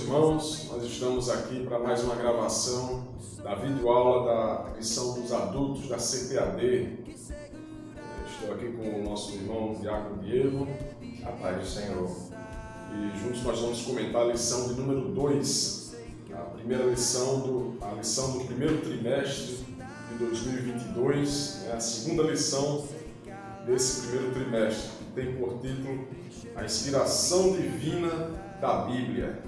irmãos, nós estamos aqui para mais uma gravação da videoaula da lição dos adultos da CPAD. Estou aqui com o nosso irmão Diácono Diego, a paz do Senhor. E juntos nós vamos comentar a lição de número 2, a lição do primeiro trimestre de 2022, a segunda lição desse primeiro trimestre, que tem por título A Inspiração Divina da Bíblia.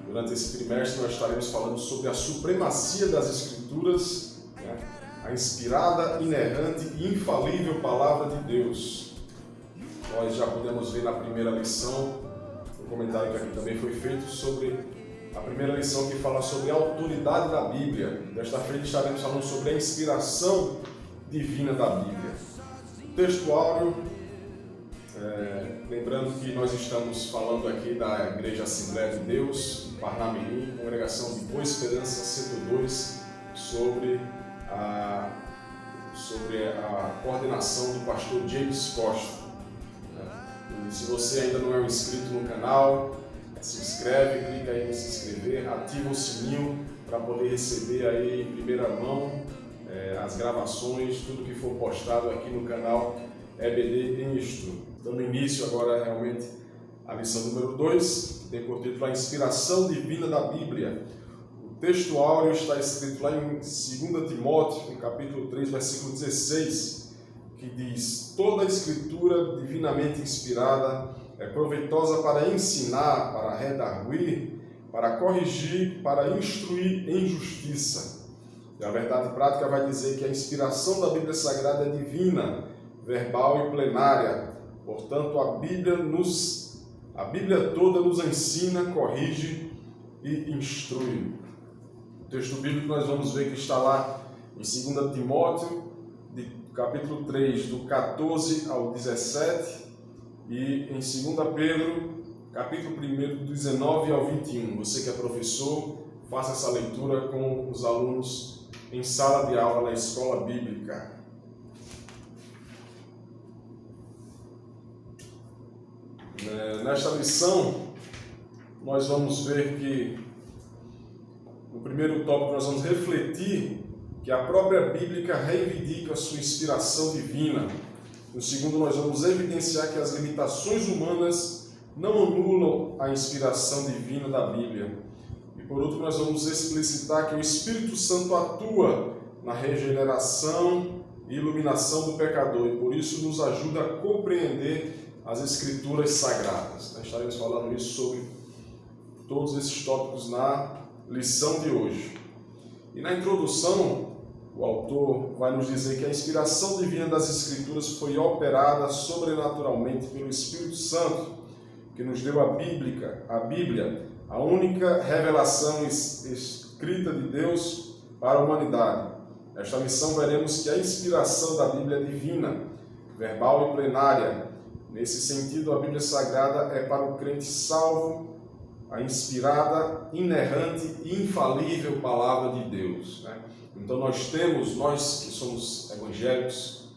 Durante esse trimestre nós estaremos falando sobre a supremacia das Escrituras, a inspirada, inerrante e infalível Palavra de Deus. Nós já podemos ver na primeira lição, o comentário que aqui também foi feito, sobre a primeira lição que fala sobre a autoridade da Bíblia. Desta feita estaremos falando sobre a inspiração divina da Bíblia. O texto áureo, lembrando que nós estamos falando aqui da Igreja Assembleia de Deus, Parnamirim, Congregação de Boa Esperança, Setor 2, sobre a coordenação do pastor James Costa. E se você ainda não é um inscrito no canal, se inscreve, clica aí em se inscrever, ativa o sininho para poder receber aí em primeira mão as gravações, tudo que for postado aqui no canal EBD em Estudo. Dando início agora realmente à lição número 2, que tem por título A Inspiração Divina da Bíblia. O texto áureo está escrito lá em 2 Timóteo, no capítulo 3, versículo 16, que diz: Toda a Escritura divinamente inspirada é proveitosa para ensinar, para redarguir, para corrigir, para instruir em justiça. E a verdade prática vai dizer que a inspiração da Bíblia Sagrada é divina, verbal e plenária. Portanto, a Bíblia toda nos ensina, corrige e instrui. O texto bíblico nós vamos ver que está lá em 2 Timóteo, capítulo 3, do 14 ao 17, e em 2 Pedro, capítulo 1, do 19 ao 21. Você que é professor, faça essa leitura com os alunos em sala de aula na escola bíblica. Nesta lição, nós vamos ver que, no primeiro tópico, nós vamos refletir que a própria Bíblia reivindica a sua inspiração divina. No segundo, nós vamos evidenciar que as limitações humanas não anulam a inspiração divina da Bíblia. E por último, nós vamos explicitar que o Espírito Santo atua na regeneração e iluminação do pecador e por isso nos ajuda a compreender as Escrituras Sagradas. Nós estaremos falando isso sobre todos esses tópicos na lição de hoje. E na introdução, o autor vai nos dizer que a inspiração divina das Escrituras foi operada sobrenaturalmente pelo Espírito Santo, que nos deu a Bíblia, a única revelação escrita de Deus para a humanidade. Nesta lição veremos que a inspiração da Bíblia é divina, verbal e plenária. Nesse sentido, a Bíblia Sagrada é para o crente salvo a inspirada, inerrante e infalível Palavra de Deus. Então nós que somos evangélicos,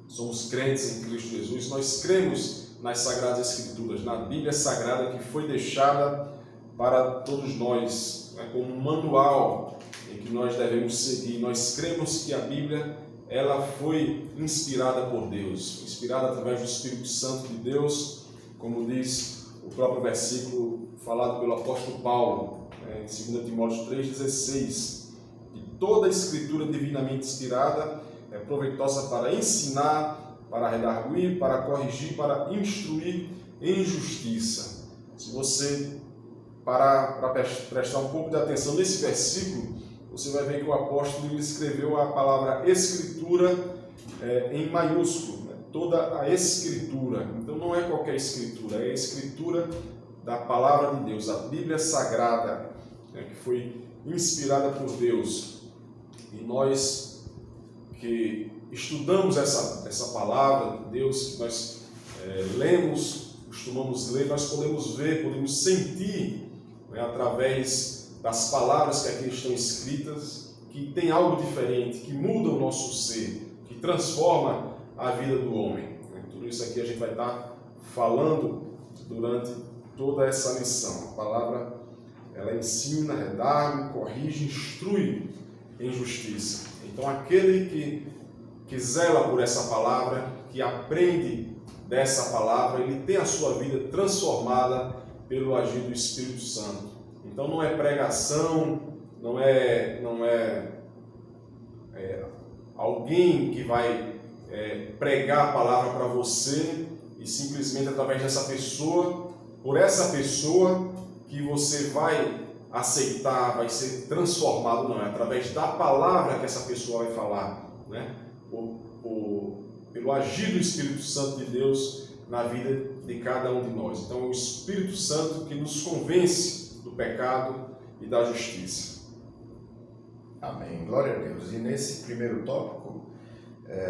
somos crentes em Cristo Jesus, nós cremos nas Sagradas Escrituras, na Bíblia Sagrada que foi deixada para todos nós, como um manual em que nós devemos seguir. Nós cremos que a Bíblia ela foi inspirada por Deus, inspirada através do Espírito Santo de Deus, como diz o próprio versículo falado pelo apóstolo Paulo, em 2 Timóteo 3,16, que toda a Escritura divinamente inspirada é proveitosa para ensinar, para redarguir, para corrigir, para instruir em justiça. Se você parar para prestar um pouco de atenção nesse versículo, você vai ver que o apóstolo escreveu a palavra Escritura em maiúsculo, toda a Escritura. Então não é qualquer Escritura, é a Escritura da Palavra de Deus, a Bíblia Sagrada, que foi inspirada por Deus. E nós que estudamos essa Palavra de Deus, que nós lemos, costumamos ler, nós podemos ver, podemos sentir, através das palavras que aqui estão escritas, que tem algo diferente, que muda o nosso ser, que transforma a vida do homem. Tudo isso aqui a gente vai estar falando durante toda essa lição. A palavra ela ensina, redargue, corrige, instrui em justiça. Então aquele que zela por essa palavra, que aprende dessa palavra, ele tem a sua vida transformada pelo agir do Espírito Santo. Então não é pregação, não é alguém que vai pregar a palavra para você e simplesmente através dessa pessoa, por essa pessoa que você vai aceitar, vai ser transformado, não é através da palavra que essa pessoa vai falar, né? Pelo agir do Espírito Santo de Deus na vida de cada um de nós. Então é o Espírito Santo que nos convence do pecado e da justiça. Amém, glória a Deus. E nesse primeiro tópico,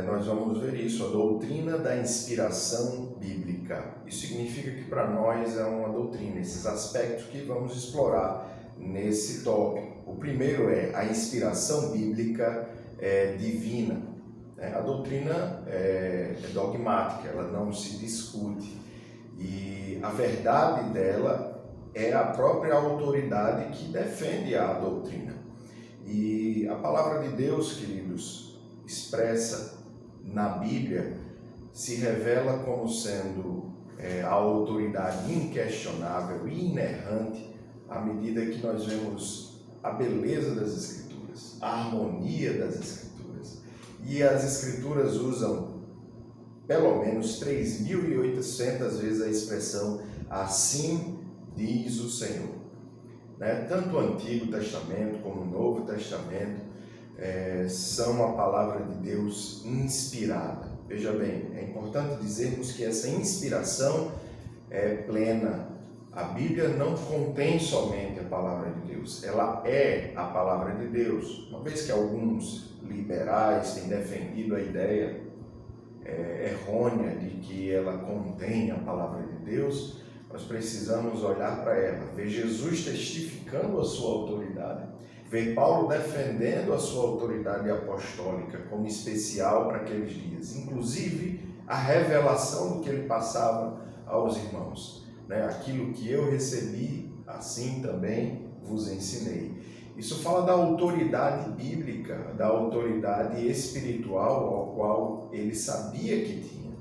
nós vamos ver isso, a doutrina da inspiração bíblica. Isso significa que para nós é uma doutrina, esses aspectos que vamos explorar nesse tópico. O primeiro é a inspiração bíblica divina. A doutrina é dogmática, ela não se discute. E a verdade dela é a própria autoridade que defende a doutrina. E a palavra de Deus, queridos, expressa na Bíblia, se revela como sendo a autoridade inquestionável e inerrante à medida que nós vemos a beleza das Escrituras, a harmonia das Escrituras. E as Escrituras usam pelo menos 3.800 vezes a expressão assim diz o Senhor. Tanto o Antigo Testamento como o Novo Testamento são a palavra de Deus inspirada. Veja bem, é importante dizermos que essa inspiração é plena. A Bíblia não contém somente a palavra de Deus, ela é a palavra de Deus. Uma vez que alguns liberais têm defendido a ideia errônea de que ela contém a palavra de Deus, nós precisamos olhar para ela, ver Jesus testificando a sua autoridade, ver Paulo defendendo a sua autoridade apostólica como especial para aqueles dias, inclusive a revelação do que ele passava aos irmãos. Aquilo que eu recebi, assim também vos ensinei. Isso fala da autoridade bíblica, da autoridade espiritual ao qual ele sabia que tinha.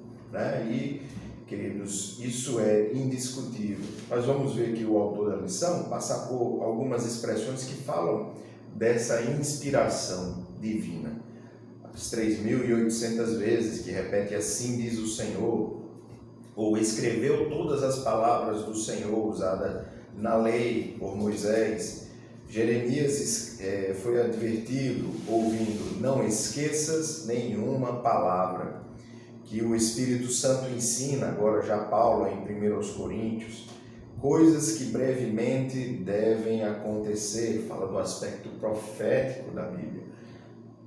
E, queridos, isso é indiscutível. Nós vamos ver que o autor da lição passa por algumas expressões que falam dessa inspiração divina. As 3.800 vezes que repete assim diz o Senhor, ou escreveu todas as palavras do Senhor usadas na lei por Moisés. Jeremias foi advertido, ouvindo, não esqueças nenhuma palavra, que o Espírito Santo ensina, agora já Paulo em 1 Coríntios, coisas que brevemente devem acontecer, fala do aspecto profético da Bíblia,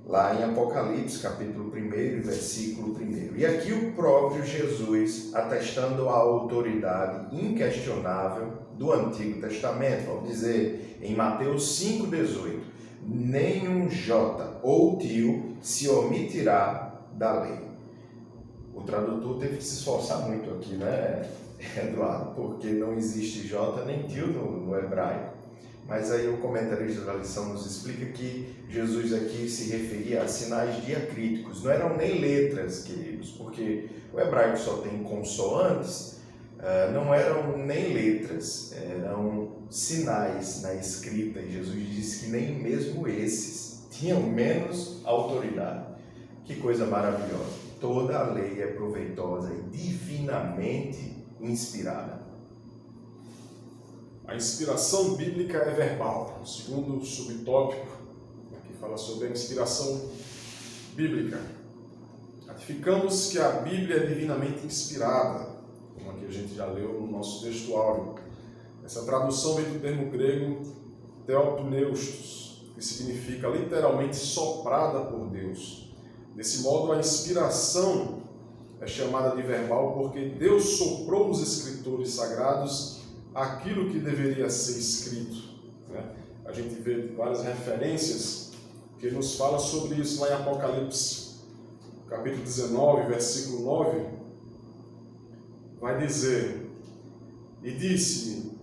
lá em Apocalipse, capítulo 1, versículo 1. E aqui o próprio Jesus atestando a autoridade inquestionável do Antigo Testamento, ao dizer em Mateus 5,18, nenhum jota ou tio se omitirá da lei. O tradutor teve que se esforçar muito aqui, Eduardo? Porque não existe jota nem tio no hebraico. Mas aí o comentarista da lição nos explica que Jesus aqui se referia a sinais diacríticos, não eram nem letras, queridos, porque o hebraico só tem consoantes, não eram nem letras, eram sinais na escrita, e Jesus disse que nem mesmo esses tinham menos autoridade. Que coisa maravilhosa! Toda a lei é proveitosa e divinamente inspirada. A inspiração bíblica é verbal. O segundo subtópico, que fala sobre a inspiração bíblica. Ratificamos que a Bíblia é divinamente inspirada, como aqui a gente já leu no nosso textuário. Essa tradução vem do termo grego theopneustos, que significa literalmente soprada por Deus. Desse modo, a inspiração é chamada de verbal porque Deus soprou nos escritores sagrados aquilo que deveria ser escrito. A gente vê várias referências que nos falam sobre isso lá em Apocalipse, capítulo 19, versículo 9, vai dizer, e disse-me,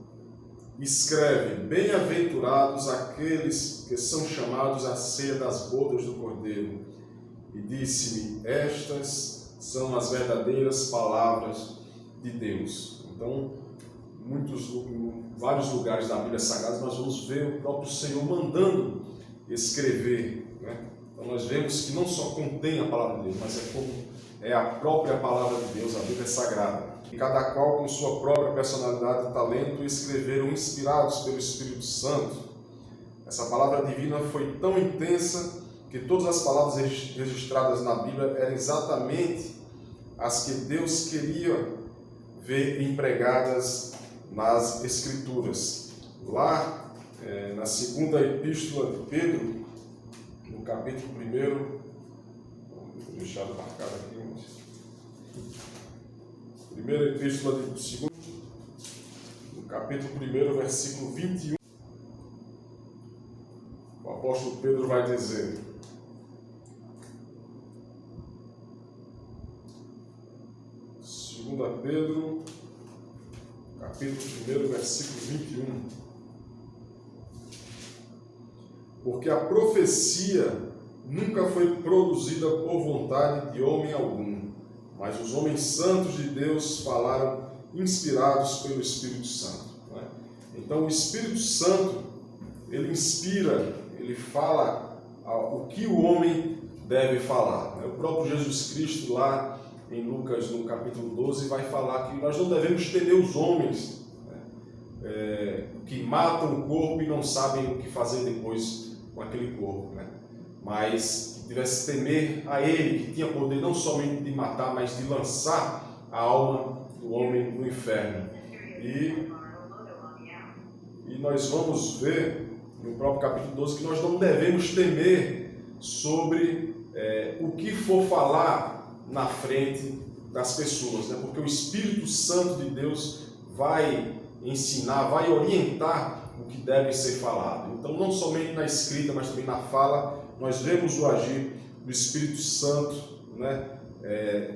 escreve: bem-aventurados aqueles que são chamados à ceia das bodas do Cordeiro. E disse-me: estas são as verdadeiras palavras de Deus. Então, em vários lugares da Bíblia Sagrada nós vamos ver o próprio Senhor mandando escrever, né? Então nós vemos que não só contém a palavra de Deus, mas é como é a própria palavra de Deus, a Bíblia Sagrada. E cada qual com sua própria personalidade e talento escreveram inspirados pelo Espírito Santo. Essa palavra divina foi tão intensa que todas as palavras registradas na Bíblia eram exatamente as que Deus queria ver empregadas nas Escrituras. Lá, na segunda epístola de Pedro, no capítulo 1, vou deixar marcado aqui, primeira epístola de segundo, no capítulo 1, versículo 21, o apóstolo Pedro vai dizer: segunda Pedro, capítulo 1, versículo 21. Porque a profecia nunca foi produzida por vontade de homem algum, mas os homens santos de Deus falaram inspirados pelo Espírito Santo. Né? Então o Espírito Santo, ele inspira, ele fala o que o homem deve falar. Né? O próprio Jesus Cristo lá em Lucas, no capítulo 12, vai falar que nós não devemos temer os homens, né? Que matam o corpo e não sabem o que fazer depois com aquele corpo, né? Mas que tivesse temer a Ele, que tinha poder não somente de matar, mas de lançar a alma do homem no inferno. E nós vamos ver no próprio capítulo 12 que nós não devemos temer sobre o que for falar na frente das pessoas, né? Porque o Espírito Santo de Deus vai ensinar, vai orientar o que deve ser falado. Então, não somente na escrita, mas também na fala, nós vemos o agir do Espírito Santo, né?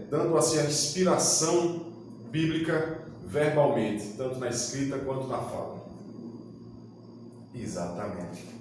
Dando assim a inspiração bíblica verbalmente, tanto na escrita quanto na fala. Exatamente.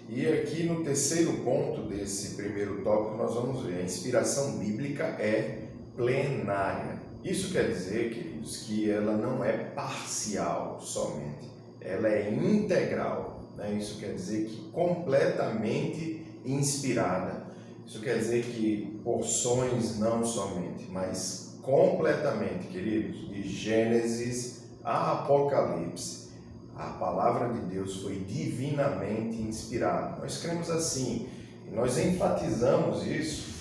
E aqui no terceiro ponto desse primeiro tópico nós vamos ver: a inspiração bíblica é plenária. Isso quer dizer, queridos, que ela não é parcial somente, ela é integral, né? Isso quer dizer que completamente inspirada. Isso quer dizer que porções não somente, mas completamente, queridos, de Gênesis a Apocalipse, a palavra de Deus foi divinamente inspirada. Nós cremos assim, e nós enfatizamos isso.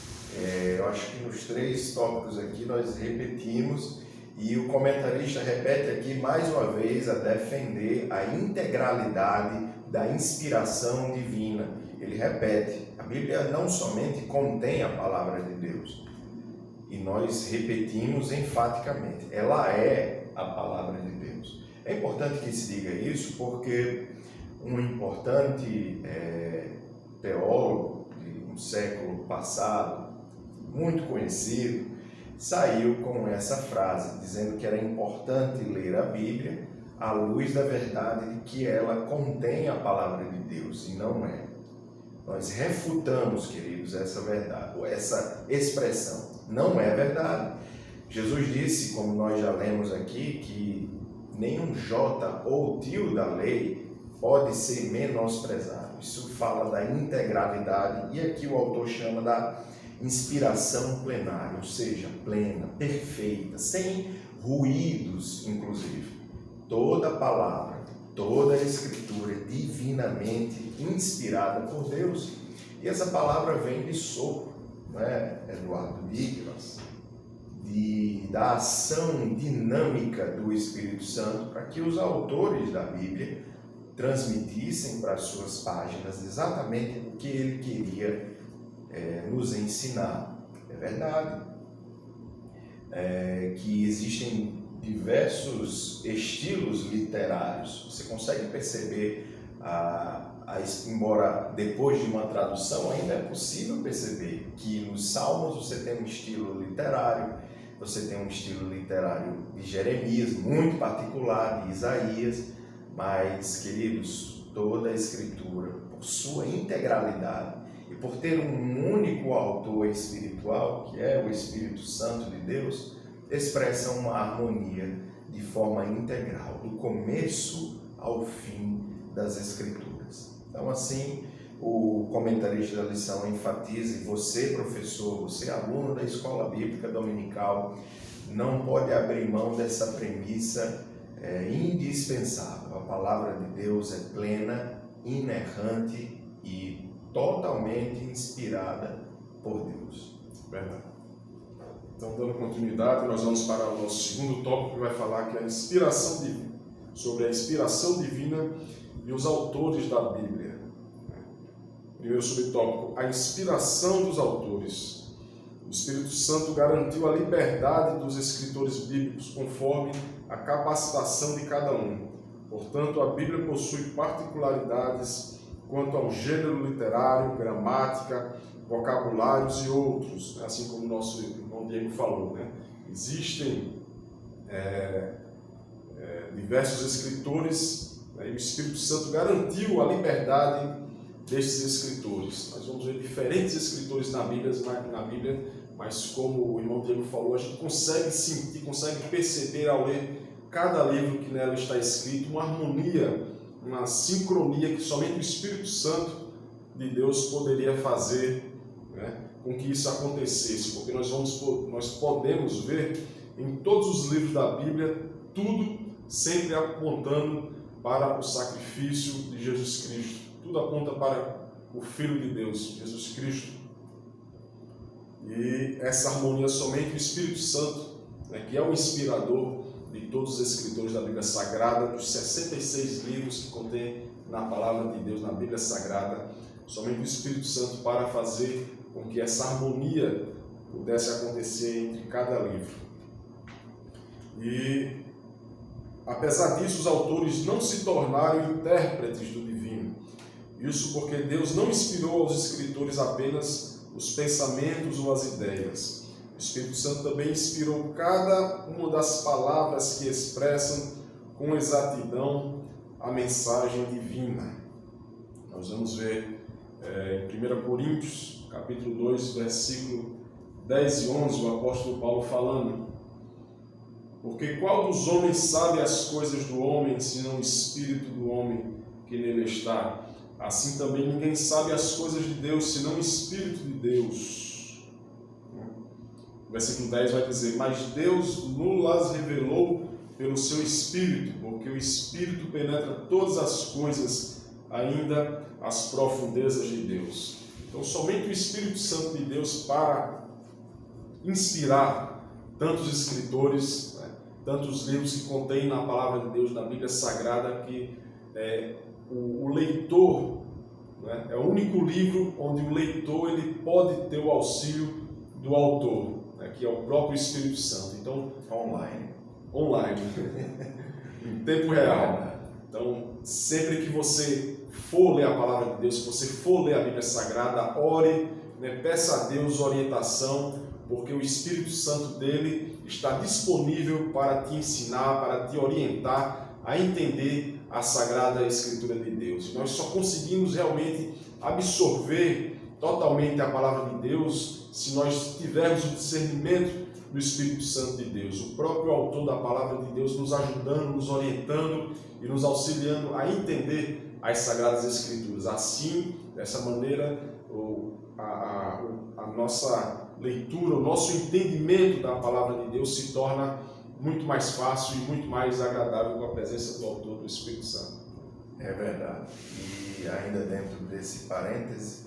Eu acho que nos 3 tópicos aqui nós repetimos, e o comentarista repete aqui mais uma vez a defender a integralidade da inspiração divina. Ele repete: a Bíblia não somente contém a palavra de Deus, e nós repetimos enfaticamente, ela é a palavra de Deus. É importante que se diga isso porque um importante teólogo de um século passado, muito conhecido, saiu com essa frase, dizendo que era importante ler a Bíblia à luz da verdade de que ela contém a palavra de Deus, e não é. Nós refutamos, queridos, essa verdade, ou essa expressão. Não é verdade. Jesus disse, como nós já lemos aqui, que nenhum jota ou tio da lei pode ser menosprezado. Isso fala da integralidade, e aqui o autor chama da inspiração plenária, ou seja, plena, perfeita, sem ruídos, inclusive. Toda palavra, toda a Escritura é divinamente inspirada por Deus. E essa palavra vem de sopro, não é, Eduardo? Da ação dinâmica do Espírito Santo, para que os autores da Bíblia transmitissem para as suas páginas exatamente o que ele queria nos ensinar. É verdade que existem diversos estilos literários. Você consegue perceber, embora depois de uma tradução ainda é possível perceber que nos Salmos você tem um estilo literário, você tem um estilo literário de Jeremias, muito particular, de Isaías, Mas, queridos, toda a Escritura, por sua integralidade e por ter um único autor espiritual, que é o Espírito Santo de Deus, expressa uma harmonia de forma integral, do começo ao fim das Escrituras. Então, assim, o comentarista da lição enfatiza, e você, professor, você, aluno da Escola Bíblica Dominical, não pode abrir mão dessa premissa indispensável. A palavra de Deus é plena, inerrante e totalmente inspirada por Deus. Verdade. Então, dando continuidade, nós vamos para o nosso segundo tópico, que vai falar que é a inspiração divina, sobre a inspiração divina e os autores da Bíblia. Primeiro subtópico, a inspiração dos autores. O Espírito Santo garantiu a liberdade dos escritores bíblicos conforme a capacitação de cada um. Portanto, a Bíblia possui particularidades quanto ao gênero literário, gramática, vocabulários e outros, assim como o nosso irmão Diego falou, né? Existem diversos escritores, né? E o Espírito Santo garantiu a liberdade desses escritores. Nós vamos ver diferentes escritores na Bíblia, mas como o irmão Diego falou, a gente consegue sentir, consegue perceber ao ler cada livro que nela está escrito, uma harmonia, uma sincronia que somente o Espírito Santo de Deus poderia fazer, né, com que isso acontecesse, porque nós podemos ver em todos os livros da Bíblia tudo sempre apontando para o sacrifício de Jesus Cristo. Tudo aponta para o Filho de Deus, Jesus Cristo. E essa harmonia somente o Espírito Santo, né, que é o inspirador de todos os escritores da Bíblia Sagrada, dos 66 livros que contém na Palavra de Deus, na Bíblia Sagrada, somente o Espírito Santo para fazer com que essa harmonia pudesse acontecer entre cada livro. E, apesar disso, os autores não se tornaram intérpretes do divino. Isso porque Deus não inspirou aos escritores apenas os pensamentos ou as ideias. O Espírito Santo também inspirou cada uma das palavras que expressam com exatidão a mensagem divina. Nós vamos ver em 1 Coríntios, capítulo 2, versículo 10 e 11, o apóstolo Paulo falando: porque qual dos homens sabe as coisas do homem, senão o Espírito do homem que nele está? Assim também ninguém sabe as coisas de Deus, senão o Espírito de Deus. O versículo 10 vai dizer: mas Deus nos revelou pelo seu Espírito, porque o Espírito penetra todas as coisas, ainda as profundezas de Deus. Então, somente o Espírito Santo de Deus para inspirar tantos escritores, né, tantos livros que contêm na Palavra de Deus, na Bíblia Sagrada, que o leitor, né, é o único livro onde o leitor ele pode ter o auxílio do autor, né, que é o próprio Espírito Santo. Então, online, em tempo real. Então, sempre que você for ler a Palavra de Deus, se você for ler a Bíblia Sagrada, ore, né, peça a Deus orientação, porque o Espírito Santo dele está disponível para te ensinar, para te orientar a entender a Sagrada Escritura de Deus. Nós só conseguimos realmente absorver totalmente a Palavra de Deus se nós tivermos o discernimento do Espírito Santo de Deus, o próprio autor da Palavra de Deus nos ajudando, nos orientando e nos auxiliando a entender as Sagradas Escrituras. Assim, dessa maneira, a nossa leitura, o nosso entendimento da Palavra de Deus se torna muito mais fácil e muito mais agradável com a presença do autor, do Espírito Santo. É verdade. E ainda dentro desse parêntese,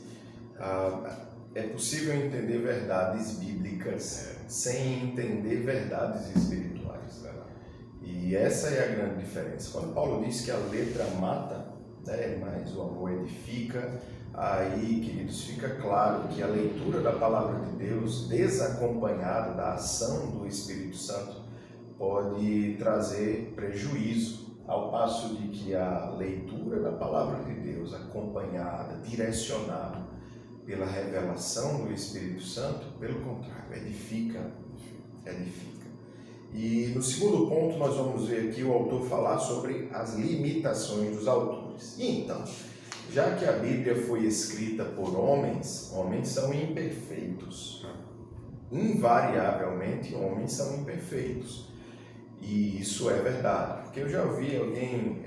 é possível entender verdades bíblicas sem entender verdades espirituais. E essa é a grande diferença. Quando Paulo diz que a letra mata, né, mas o amor edifica, aí, queridos, fica claro que a leitura da Palavra de Deus, desacompanhada da ação do Espírito Santo, pode trazer prejuízo, ao passo de que a leitura da Palavra de Deus, acompanhada, direcionada pela revelação do Espírito Santo, pelo contrário, edifica. E no segundo ponto nós vamos ver aqui o autor falar sobre as limitações dos autores. E então, já que a Bíblia foi escrita por homens, homens são imperfeitos. Invariavelmente, homens são imperfeitos. E isso é verdade, porque eu já ouvi alguém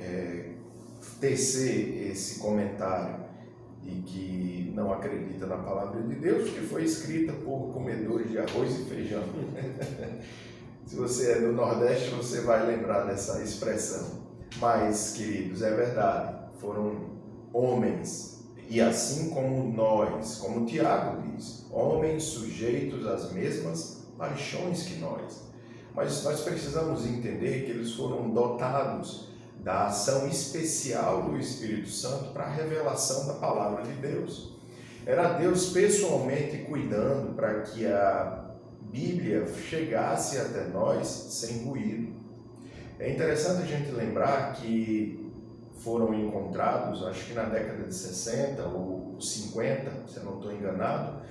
tecer esse comentário de que não acredita na palavra de Deus, que foi escrita por comedores de arroz e feijão. Se você é do Nordeste, você vai lembrar dessa expressão. Mas, queridos, é verdade, foram homens, e assim como nós, como Tiago diz, homens sujeitos às mesmas paixões que nós. Mas nós precisamos entender que eles foram dotados da ação especial do Espírito Santo para a revelação da palavra de Deus. Era Deus pessoalmente cuidando para que a Bíblia chegasse até nós sem ruído. É interessante a gente lembrar que foram encontrados, acho que na década de 60 ou 50, se eu não estou enganado,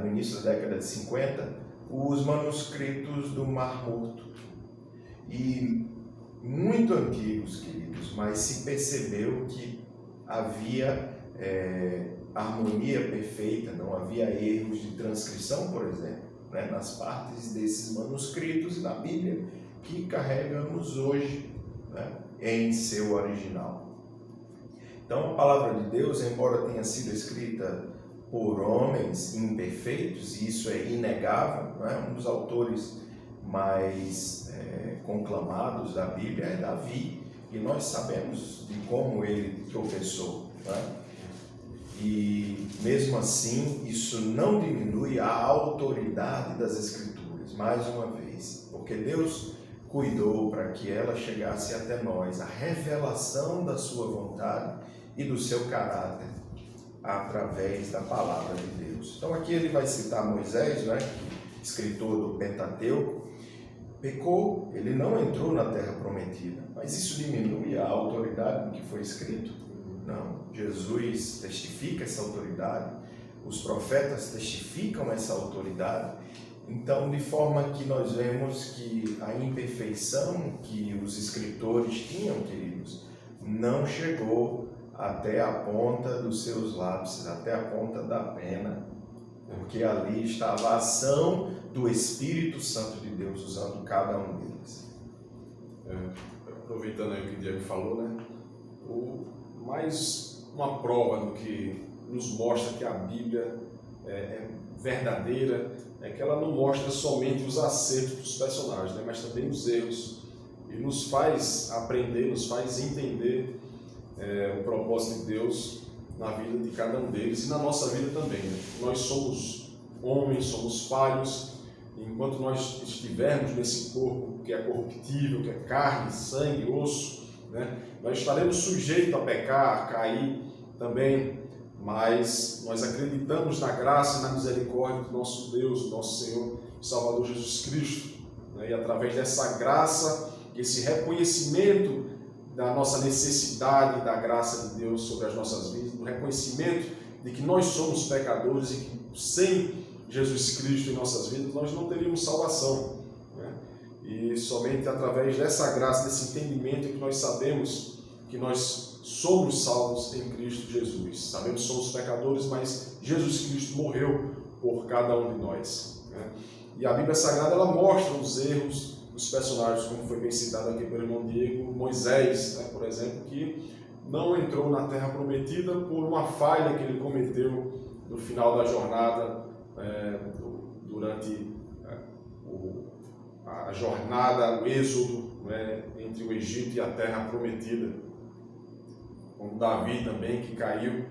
no início da década de 50, os manuscritos do Mar Morto. E muito antigos, queridos, mas se percebeu que havia harmonia perfeita, não havia erros de transcrição, por exemplo, né, nas partes desses manuscritos e na Bíblia que carregamos hoje, né, em seu original. Então, a palavra de Deus, embora tenha sido escrita por homens imperfeitos, e isso é inegável, não é? Um dos autores mais conclamados da Bíblia é Davi, e nós sabemos de como ele tropeçou, não é? E mesmo assim, isso não diminui a autoridade das Escrituras, mais uma vez, porque Deus cuidou para que ela chegasse até nós, a revelação da sua vontade e do seu caráter, através da palavra de Deus. Então aqui ele vai citar Moisés, né, escritor do Pentateuco, pecou, ele não entrou na terra prometida, mas isso diminui a autoridade do que foi escrito? Não, Jesus testifica essa autoridade, os profetas testificam essa autoridade. Então, de forma que nós vemos que a imperfeição que os escritores tinham, queridos, não chegou até a ponta dos seus lápis, até a ponta da pena, porque ali estava a ação do Espírito Santo de Deus usando cada um deles. Aproveitando aí o que o Diego falou, né? Mais uma prova do que nos mostra que a Bíblia é verdadeira é que ela não mostra somente os acertos dos personagens, né? Mas também os erros, e nos faz aprender, nos faz entender o propósito de Deus na vida de cada um deles e na nossa vida também, né? Nós somos homens, somos falhos, e enquanto nós estivermos nesse corpo que é corruptível, que é carne, sangue, osso, né? Nós estaremos sujeitos a pecar, a cair também, mas nós acreditamos na graça e na misericórdia do nosso Deus, do nosso Senhor e Salvador Jesus Cristo, né? E através dessa graça, esse reconhecimento da nossa necessidade da graça de Deus sobre as nossas vidas, do reconhecimento de que nós somos pecadores e que sem Jesus Cristo em nossas vidas nós não teríamos salvação, né? E somente através dessa graça, desse entendimento que nós sabemos que nós somos salvos em Cristo Jesus. Sabemos que somos pecadores, mas Jesus Cristo morreu por cada um de nós, né? E a Bíblia Sagrada ela mostra os erros dos personagens, como foi bem citado aqui pelo irmão Diego, Moisés, né, por exemplo, que não entrou na Terra Prometida por uma falha que ele cometeu no final da jornada, durante a jornada, o êxodo, né, entre o Egito e a Terra Prometida, como Davi também, que caiu,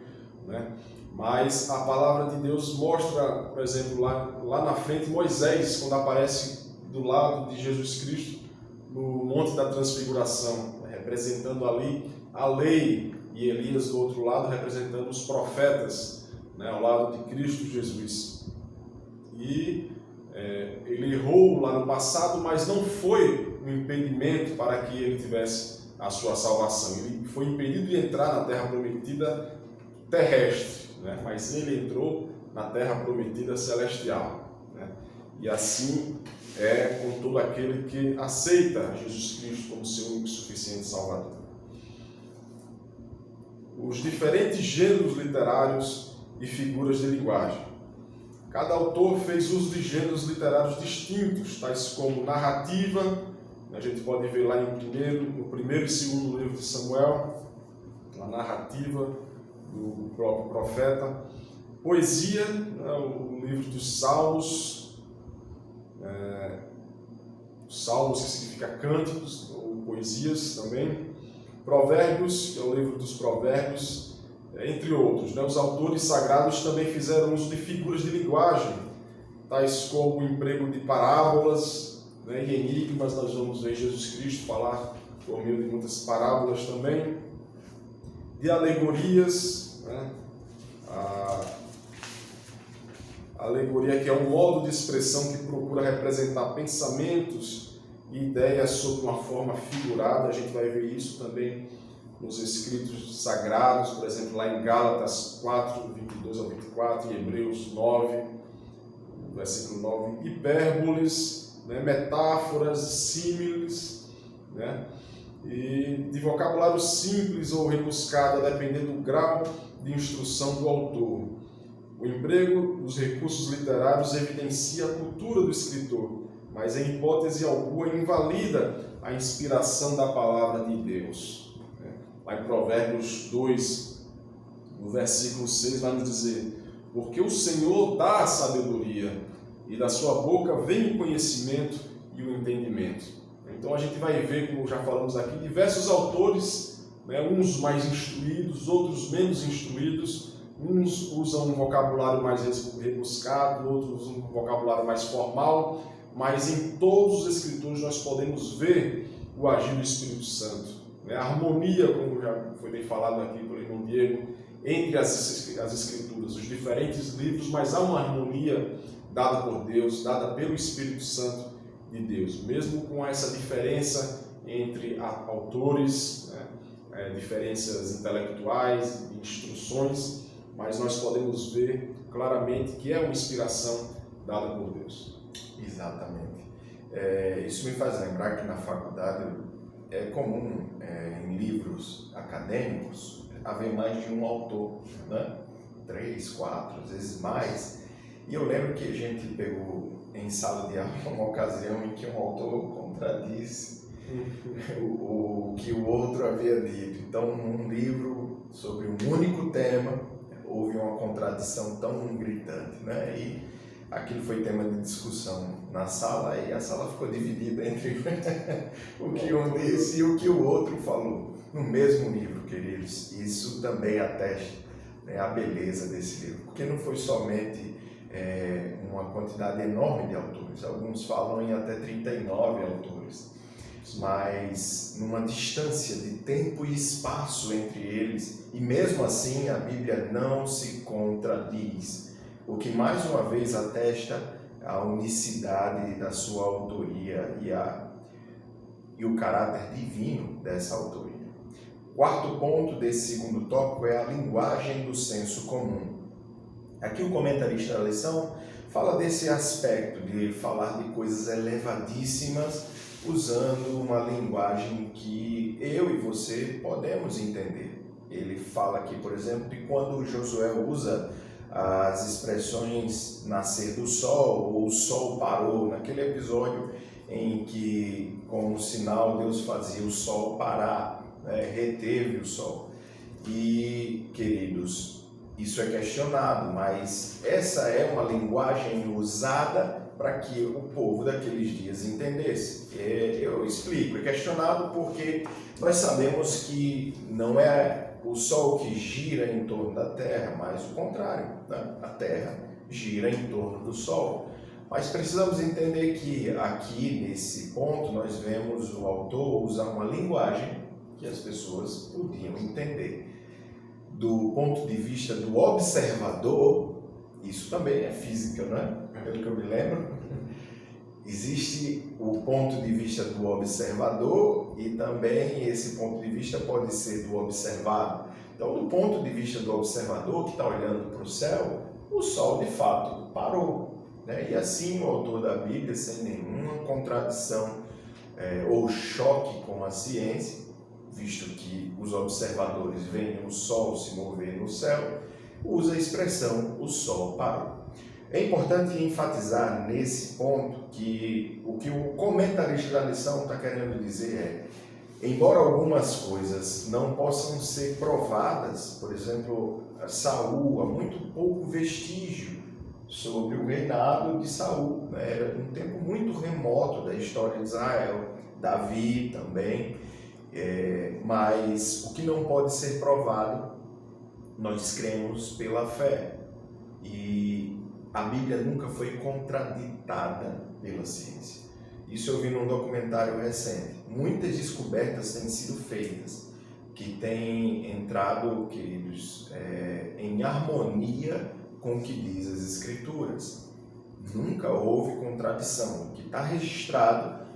né? Mas a palavra de Deus mostra, por exemplo, lá na frente, Moisés, quando aparece do lado de Jesus Cristo, no Monte da Transfiguração, representando ali a lei, e Elias do outro lado, representando os profetas, né, ao lado de Cristo Jesus. E ele errou lá no passado, mas não foi um impedimento para que ele tivesse a sua salvação. Ele foi impedido de entrar na Terra Prometida terrestre, né? Mas ele entrou na Terra Prometida celestial, né? e assim é com todo aquele que aceita Jesus Cristo como seu único e suficiente Salvador. Os diferentes gêneros literários e figuras de linguagem. Cada autor fez uso de gêneros literários distintos, tais como narrativa, a gente pode ver lá no primeiro e segundo livro de Samuel, a narrativa do próprio profeta, poesia, o livro dos Salmos, Salmos que significa cânticos, ou poesias também, Provérbios, que é o livro dos Provérbios, entre outros. Os autores sagrados também fizeram uso de figuras de linguagem, tais como o emprego de parábolas e enigmas. Nós vamos ver Jesus Cristo falar por meio de muitas parábolas também, de alegorias, a alegoria, que é um modo de expressão que procura representar pensamentos e ideias sob uma forma figurada. A gente vai ver isso também nos escritos sagrados, por exemplo, lá em Gálatas 4, 22 ao 24, e Hebreus 9, versículo 9, hipérboles, metáforas, símiles, e de vocabulário simples ou rebuscado, a depender do grau de instrução do autor. O emprego dos recursos literários evidencia a cultura do escritor, mas em hipótese alguma invalida a inspiração da palavra de Deus. Lá em Provérbios 2, no versículo 6, vai nos dizer: porque o Senhor dá a sabedoria, e da sua boca vem o conhecimento e o entendimento. Então a gente vai ver, como já falamos aqui, diversos autores, uns mais instruídos, outros menos instruídos. Uns usam um vocabulário mais rebuscado, outros usam um vocabulário mais formal, mas em todos os escritores nós podemos ver o agir do Espírito Santo. A harmonia, como já foi bem falado aqui pelo irmão Diego, entre as escrituras, os diferentes livros, mas há uma harmonia dada por Deus, dada pelo Espírito Santo de Deus, mesmo com essa diferença entre autores, diferenças intelectuais, instruções, mas nós podemos ver claramente que é uma inspiração dada por Deus. Exatamente. Isso me faz lembrar que na faculdade é comum, em livros acadêmicos, haver mais de um autor, 3, 4, às vezes mais. E eu lembro que a gente pegou em sala de aula uma ocasião em que um autor contradisse o que o outro havia dito. Então, num livro sobre um único tema, houve uma contradição tão gritante, E aquilo foi tema de discussão na sala, e a sala ficou dividida entre o que um disse e o que o outro falou. No mesmo livro, queridos, isso também atesta a beleza desse livro, porque não foi somente uma quantidade enorme de autores, alguns falam em até 39 autores, mas numa distância de tempo e espaço entre eles, e mesmo assim a Bíblia não se contradiz, o que mais uma vez atesta a unicidade da sua autoria e o caráter divino dessa autoria. Quarto ponto desse segundo tópico é a linguagem do senso comum. Aqui o comentarista da lição fala desse aspecto de falar de coisas elevadíssimas usando uma linguagem que eu e você podemos entender. Ele fala aqui, por exemplo, de quando Josué usa as expressões nascer do sol ou o sol parou, naquele episódio em que, como sinal, Deus fazia o sol parar, reteve o sol. E, queridos, isso é questionado, mas essa é uma linguagem usada para que o povo daqueles dias entendesse. Eu explico, é questionado porque nós sabemos que não é o Sol que gira em torno da Terra, mas o contrário, a Terra gira em torno do Sol. Mas precisamos entender que aqui, nesse ponto, nós vemos o autor usar uma linguagem que as pessoas podiam entender. Do ponto de vista do observador, isso também é física, Pelo que eu me lembro, existe o ponto de vista do observador e também esse ponto de vista pode ser do observado. Então, do ponto de vista do observador que está olhando para o céu, o sol de fato parou. né? E assim o autor da Bíblia, sem nenhuma contradição ou choque com a ciência, visto que os observadores veem o Sol se mover no céu, usa a expressão "o Sol parou". É importante enfatizar nesse ponto que o comentarista da lição está querendo dizer embora algumas coisas não possam ser provadas, por exemplo, Saul, há muito pouco vestígio sobre o reinado de Saul, né? Era um tempo muito remoto da história de Israel, Davi também, mas o que não pode ser provado, nós cremos pela fé. E a Bíblia nunca foi contraditada pela ciência. Isso eu vi num documentário recente. Muitas descobertas têm sido feitas que têm entrado, queridos, em harmonia com o que diz as Escrituras. Nunca houve contradição. O que está registrado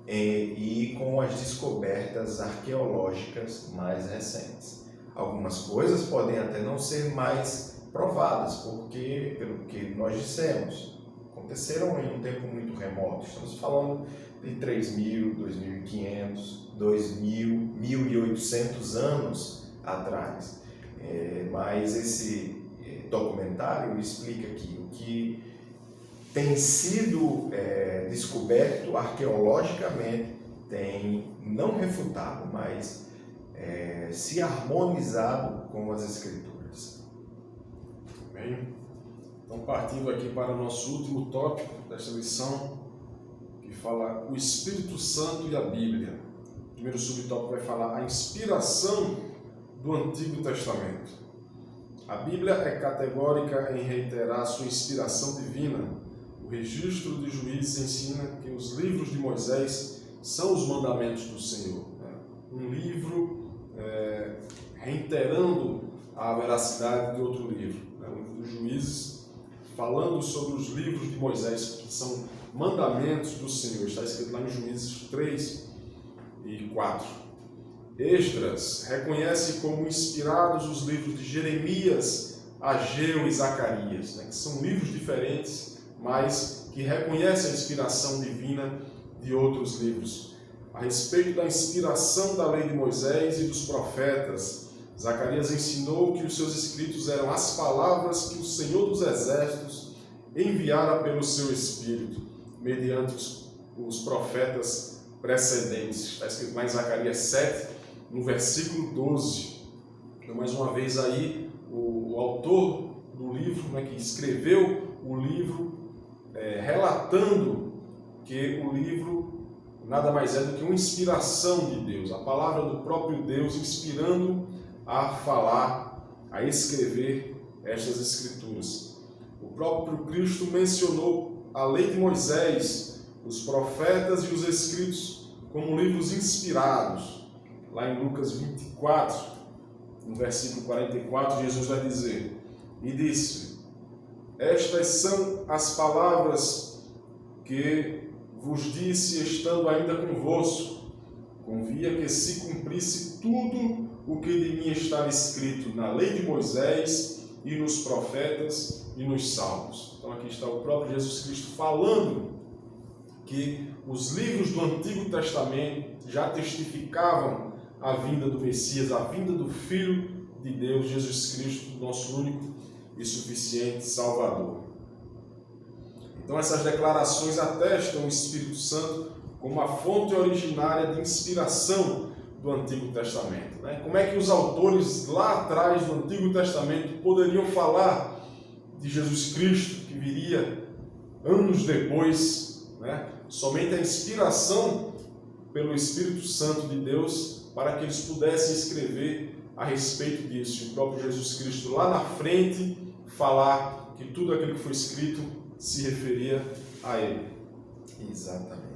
e com as descobertas arqueológicas mais recentes. Algumas coisas podem até não ser mais provadas, porque, pelo que nós dissemos, aconteceram em um tempo muito remoto. Estamos falando de 3.000, 2.500, 2.000, 1.800 anos atrás. Mas esse documentário explica que o que tem sido descoberto arqueologicamente tem, não refutado, mas se harmonizado com as Escrituras. Bem, então partindo aqui para o nosso último tópico desta lição, que fala o Espírito Santo e a Bíblia. O primeiro subtópico vai falar a inspiração do Antigo Testamento. A Bíblia é categórica em reiterar sua inspiração divina. O registro de Juízes ensina que os livros de Moisés são os mandamentos do Senhor. Um livro reiterando a veracidade de outro livro. O livro dos Juízes, falando sobre os livros de Moisés, que são mandamentos do Senhor. Está escrito lá em Juízes 3 e 4. Esdras reconhece como inspirados os livros de Jeremias, Ageu e Zacarias, que são livros diferentes, mas que reconhecem a inspiração divina de outros livros. A respeito da inspiração da lei de Moisés e dos profetas, Zacarias ensinou que os seus escritos eram as palavras que o Senhor dos Exércitos enviara pelo seu Espírito, mediante os profetas precedentes. Está escrito lá em Zacarias 7, no versículo 12. Então, mais uma vez aí, o autor do livro, que escreveu o livro, relatando que o livro nada mais é do que uma inspiração de Deus, a palavra do próprio Deus inspirando a falar, a escrever estas Escrituras. O próprio Cristo mencionou a lei de Moisés, os profetas e os escritos como livros inspirados. Lá em Lucas 24, no versículo 44, Jesus vai dizer: e disse: estas são as palavras que vos disse estando ainda convosco. Convia que se cumprisse tudo o que de mim está escrito na lei de Moisés e nos profetas e nos salmos. Então aqui está o próprio Jesus Cristo falando que os livros do Antigo Testamento já testificavam a vinda do Messias, a vinda do Filho de Deus, Jesus Cristo, nosso único e suficiente Salvador. Então essas declarações atestam o Espírito Santo como a fonte originária de inspiração do Antigo Testamento. Como é que os autores lá atrás do Antigo Testamento poderiam falar de Jesus Cristo, que viria anos depois, Somente a inspiração pelo Espírito Santo de Deus para que eles pudessem escrever a respeito disso. E o próprio Jesus Cristo lá na frente falar que tudo aquilo que foi escrito se referia a Ele. Exatamente.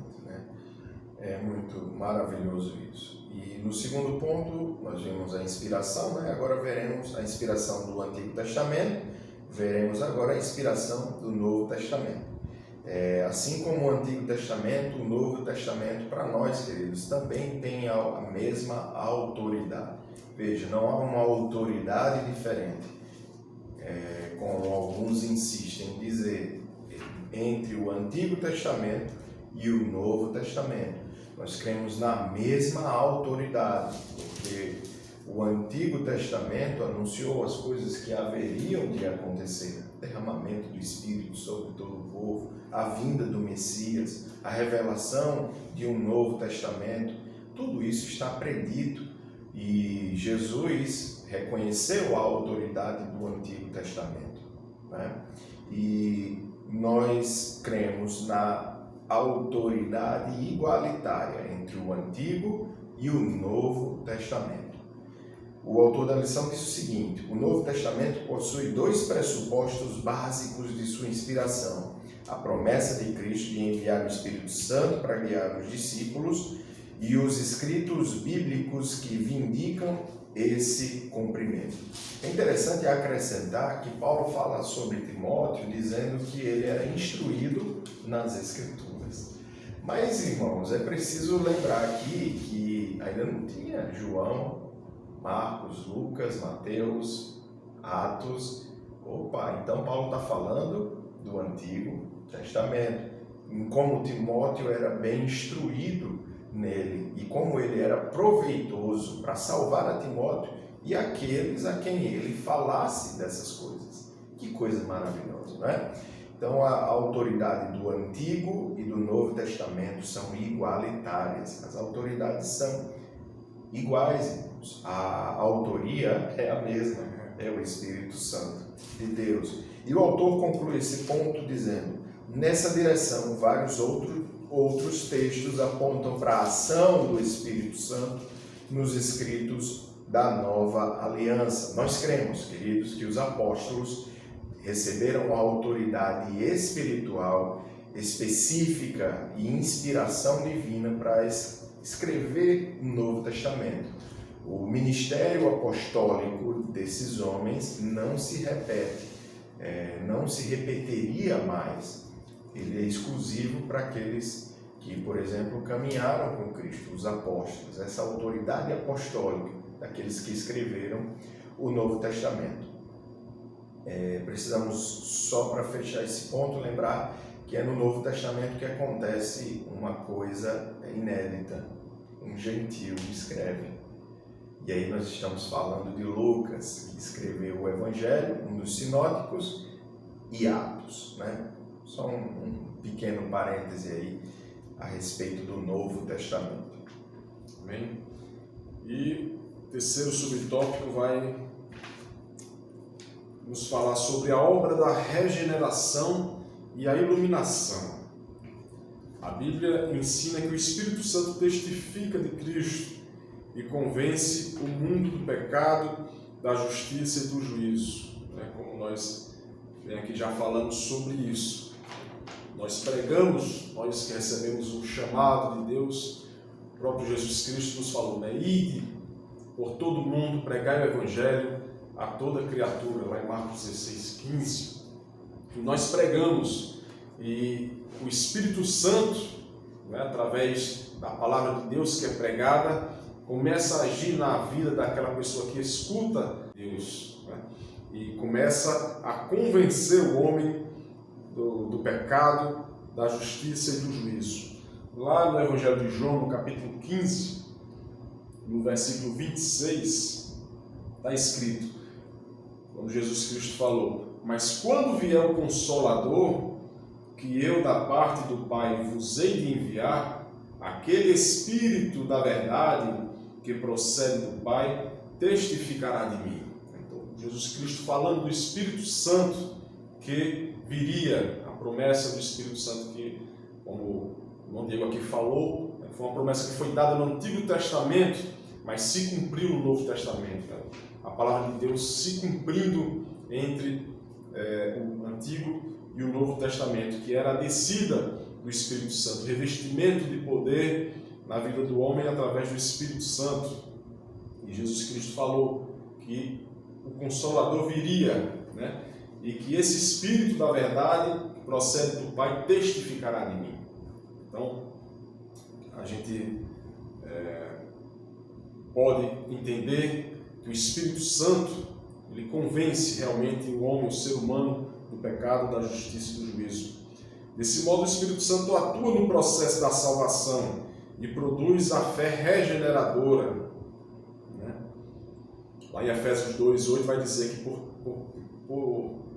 É muito maravilhoso isso. E no segundo ponto, nós vimos a inspiração, agora veremos a inspiração do Antigo Testamento, veremos agora a inspiração do Novo Testamento. Assim como o Antigo Testamento, o Novo Testamento, para nós, queridos, também tem a mesma autoridade. Veja, não há uma autoridade diferente, como alguns insistem em dizer. entre o Antigo Testamento e o Novo Testamento. Nós cremos na mesma autoridade, porque o Antigo Testamento anunciou as coisas que haveriam de acontecer: o derramamento do Espírito sobre todo o povo, a vinda do Messias, a revelação de um Novo Testamento. Tudo isso está predito e Jesus reconheceu a autoridade do Antigo Testamento, né? E nós cremos na autoridade igualitária entre o Antigo e o Novo Testamento. O autor da lição diz o seguinte: o Novo Testamento possui dois pressupostos básicos de sua inspiração: a promessa de Cristo de enviar o Espírito Santo para guiar os discípulos e os escritos bíblicos que vindicam esse cumprimento. É interessante acrescentar que Paulo fala sobre Timóteo dizendo que ele era instruído nas Escrituras. Mas, irmãos, é preciso lembrar aqui que ainda não tinha João, Marcos, Lucas, Mateus, Atos. Então Paulo está falando do Antigo Testamento, em como Timóteo era bem instruído nele e como ele era proveitoso para salvar a Timóteo e aqueles a quem ele falasse dessas coisas. Que coisa maravilhosa, não é? Então a autoridade do Antigo e do Novo Testamento são igualitárias. As autoridades são iguais, irmãos. A autoria é a mesma, é o Espírito Santo de Deus. E o autor conclui esse ponto dizendo: nessa direção, vários outros textos apontam para a ação do Espírito Santo nos escritos da Nova Aliança. Nós cremos, queridos, que os apóstolos receberam a autoridade espiritual específica e inspiração divina para escrever o Novo Testamento. O ministério apostólico desses homens não se repete, não se repetiria mais. Ele é exclusivo para aqueles que, por exemplo, caminharam com Cristo, os apóstolos, essa autoridade apostólica daqueles que escreveram o Novo Testamento. Precisamos, só para fechar esse ponto, lembrar que é no Novo Testamento que acontece uma coisa inédita. Um gentio escreve. E aí nós estamos falando de Lucas, que escreveu o Evangelho, um dos sinóticos, e Atos, né? Só um pequeno parêntese aí a respeito do Novo Testamento. Amém? E o terceiro subtópico vai nos falar sobre a obra da regeneração e a iluminação. A Bíblia ensina que o Espírito Santo testifica de Cristo e convence o mundo do pecado, da justiça e do juízo. Como nós aqui já falamos sobre isso. Nós pregamos, nós que recebemos o chamado de Deus, o próprio Jesus Cristo nos falou, ide por todo mundo, pregai o Evangelho a toda criatura, lá em Marcos 16:15. E nós pregamos, e o Espírito Santo, através da palavra de Deus que é pregada, começa a agir na vida daquela pessoa que escuta Deus, e começa a convencer o homem do pecado, da justiça e do juízo. Lá no Evangelho de João, no capítulo 15, no versículo 26, está escrito, quando Jesus Cristo falou: mas quando vier o Consolador, que eu da parte do Pai vos hei de enviar, aquele Espírito da verdade que procede do Pai, testificará de mim. Então, Jesus Cristo falando do Espírito Santo que viria, a promessa do Espírito Santo que, como o irmão Diego aqui falou, foi uma promessa que foi dada no Antigo Testamento, mas se cumpriu no Novo Testamento. A palavra de Deus se cumprindo entre o Antigo e o Novo Testamento, que era a descida do Espírito Santo, o revestimento de poder na vida do homem através do Espírito Santo. E Jesus Cristo falou que o Consolador viria, e que esse Espírito da verdade, que procede do Pai, testificará de mim. Então, a gente pode entender que o Espírito Santo, ele convence realmente o homem, o ser humano, do pecado, da justiça e do juízo. Desse modo, o Espírito Santo atua no processo da salvação e produz a fé regeneradora. Né? Lá em Efésios 2:8 vai dizer que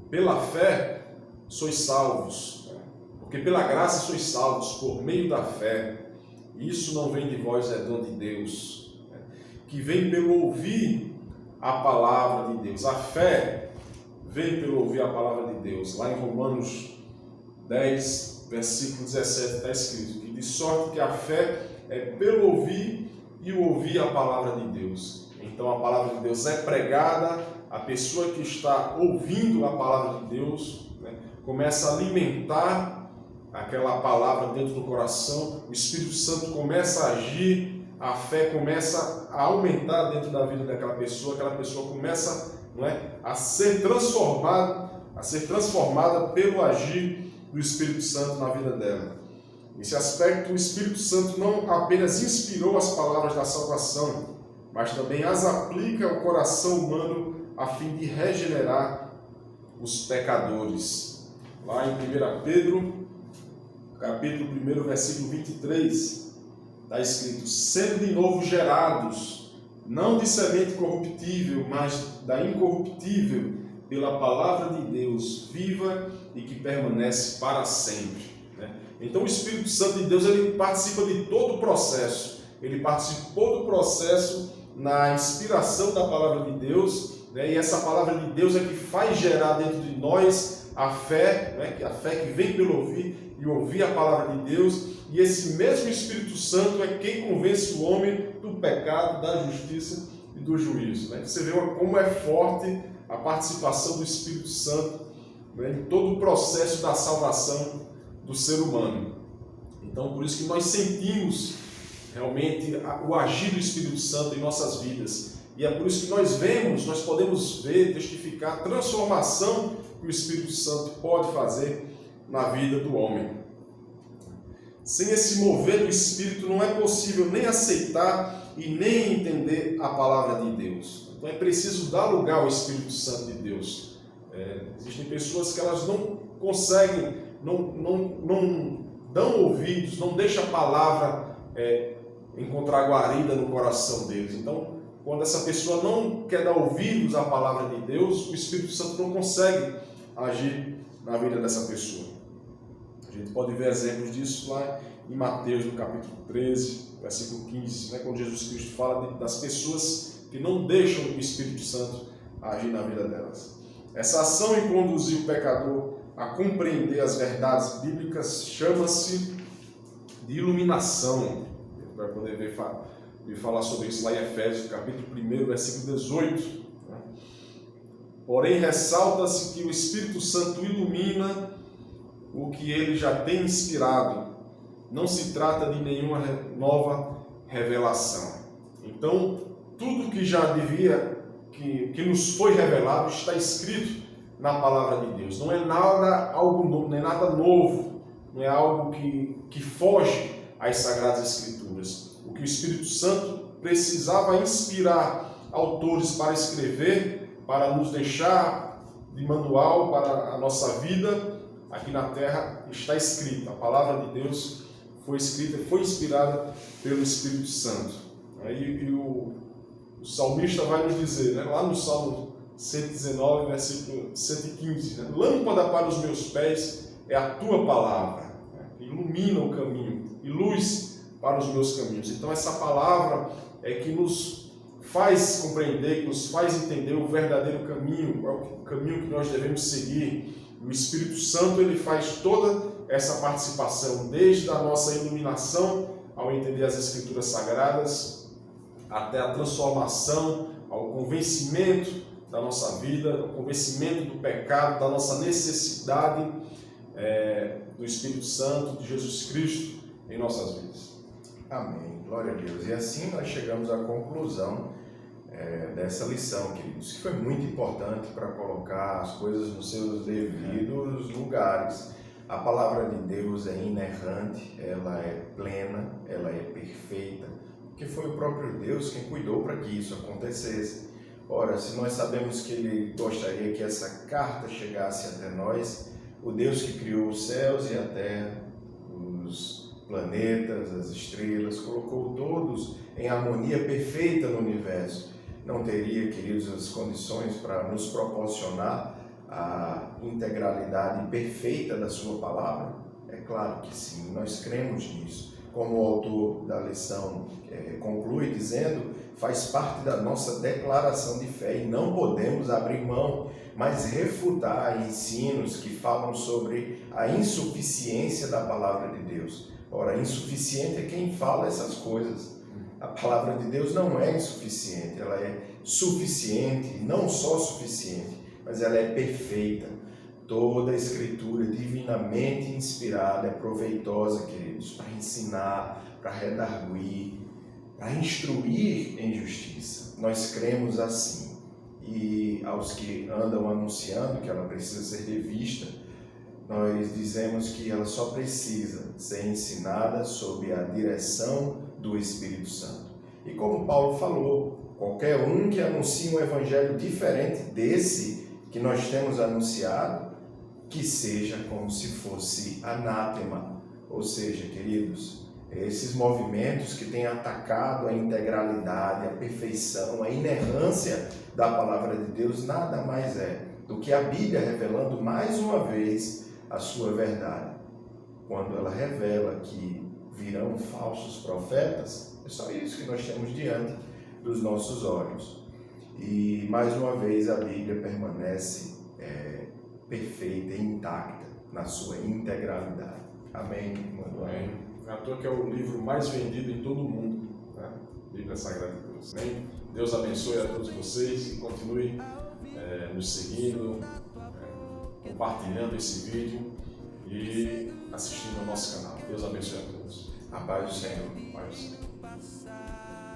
pela fé sois salvos, né? Porque pela graça sois salvos por meio da fé. Isso não vem de vós, é dom de Deus, né? Que vem pelo ouvir a palavra de Deus. A fé vem pelo ouvir a palavra de Deus. Lá em Romanos 10, versículo 17 está escrito que de sorte que a fé é pelo ouvir e o ouvir a palavra de Deus. Então a palavra de Deus é pregada, a pessoa que está ouvindo a palavra de Deus, né, começa a alimentar aquela palavra dentro do coração, o Espírito Santo começa a agir, a fé começa a aumentar dentro da vida daquela pessoa, aquela pessoa começa, não é, a ser transformada pelo agir do Espírito Santo na vida dela. Nesse aspecto, o Espírito Santo não apenas inspirou as palavras da salvação, mas também as aplica ao coração humano a fim de regenerar os pecadores. Lá em 1 Pedro, capítulo 1, versículo 23, está escrito: sendo de novo gerados, não de semente corruptível, mas da incorruptível, pela palavra de Deus viva e que permanece para sempre. Então o Espírito Santo de Deus, ele participa de todo o processo. Ele participou do processo na inspiração da palavra de Deus, né? E essa palavra de Deus é que faz gerar dentro de nós a fé, né? A fé que vem pelo ouvir e ouvir a palavra de Deus. E esse mesmo Espírito Santo é quem convence o homem do pecado, da justiça e do juízo, né? Você vê como é forte a participação do Espírito Santo, né, em todo o processo da salvação do ser humano. Então, por isso que nós sentimos realmente o agir do Espírito Santo em nossas vidas. E é por isso que nós podemos ver, testificar a transformação que o Espírito Santo pode fazer na vida do homem. Sem esse mover do Espírito, não é possível nem aceitar e nem entender a palavra de Deus. Então é preciso dar lugar ao Espírito Santo de Deus. Existem pessoas que elas não conseguem, não dão ouvidos, não deixam a palavra encontrar guarida no coração deles. Então, quando essa pessoa não quer dar ouvidos à palavra de Deus, o Espírito Santo não consegue agir na vida dessa pessoa. A gente pode ver exemplos disso lá em Mateus, no capítulo 13, versículo 15, né, quando Jesus Cristo fala das pessoas que não deixam o Espírito Santo agir na vida delas. Essa ação em conduzir o pecador a compreender as verdades bíblicas chama-se de iluminação. Você vai poder ver falar sobre isso lá em Efésios, capítulo 1, versículo 18. Porém, ressalta-se que o Espírito Santo ilumina o que ele já tem inspirado. Não se trata de nenhuma nova revelação. Então, tudo que já que nos foi revelado está escrito na palavra de Deus. Não é nada não é nada novo, não é algo que foge às Sagradas Escrituras. O que o Espírito Santo precisava inspirar autores para escrever, para nos deixar de manual para a nossa vida aqui na terra, está escrito. A palavra de Deus foi escrita, foi inspirada pelo Espírito Santo. E o salmista vai nos dizer, né, lá no Salmo 119, versículo 115, né, lâmpada para os meus pés é a tua palavra, né, que ilumina o caminho, e luz para os meus caminhos. Então essa palavra é que nos faz compreender, que nos faz entender o verdadeiro caminho, qual é o caminho que nós devemos seguir. O Espírito Santo, ele faz toda essa participação, desde a nossa iluminação, ao entender as Escrituras Sagradas, até a transformação, ao convencimento da nossa vida, ao convencimento do pecado, da nossa necessidade do Espírito Santo, de Jesus Cristo em nossas vidas. Amém. Glória a Deus. E assim nós chegamos à conclusão dessa lição, queridos, que foi muito importante para colocar as coisas nos seus devidos lugares. A palavra de Deus é inerrante, ela é plena, ela é perfeita, porque foi o próprio Deus quem cuidou para que isso acontecesse. Ora, se nós sabemos que Ele gostaria que essa carta chegasse até nós, o Deus que criou os céus e a terra, os planetas, as estrelas, colocou todos em harmonia perfeita no universo. Não teria, queridos, as condições para nos proporcionar a integralidade perfeita da sua palavra? É claro que sim, nós cremos nisso. Como o autor da lição conclui dizendo, faz parte da nossa declaração de fé e não podemos abrir mão, mas refutar ensinos que falam sobre a insuficiência da palavra de Deus. Ora, insuficiente é quem fala essas coisas. A palavra de Deus não é insuficiente, ela é suficiente, não só suficiente, mas ela é perfeita. Toda a Escritura divinamente inspirada é proveitosa, queridos, para ensinar, para redarguir, para instruir em justiça. Nós cremos assim. E aos que andam anunciando que ela precisa ser revista, nós dizemos que ela só precisa ser ensinada sob a direção do Espírito Santo. E como Paulo falou, qualquer um que anuncie um evangelho diferente desse que nós temos anunciado, que seja como se fosse anátema. Ou seja, queridos, esses movimentos que têm atacado a integralidade, a perfeição, a inerrância da palavra de Deus, nada mais é do que a Bíblia revelando mais uma vez a sua verdade. Quando ela revela que virão falsos profetas, é só isso que nós temos diante dos nossos olhos. E mais uma vez a Bíblia permanece perfeita e intacta na sua integralidade. Amém? Amém. É à toa que é o livro mais vendido em todo o mundo, né? Bíblia Sagrada de Deus. Amém? Deus abençoe a todos vocês e continue nos seguindo, compartilhando esse vídeo e assistindo ao nosso canal. Deus abençoe a todos. A paz do Senhor. Paz do Senhor.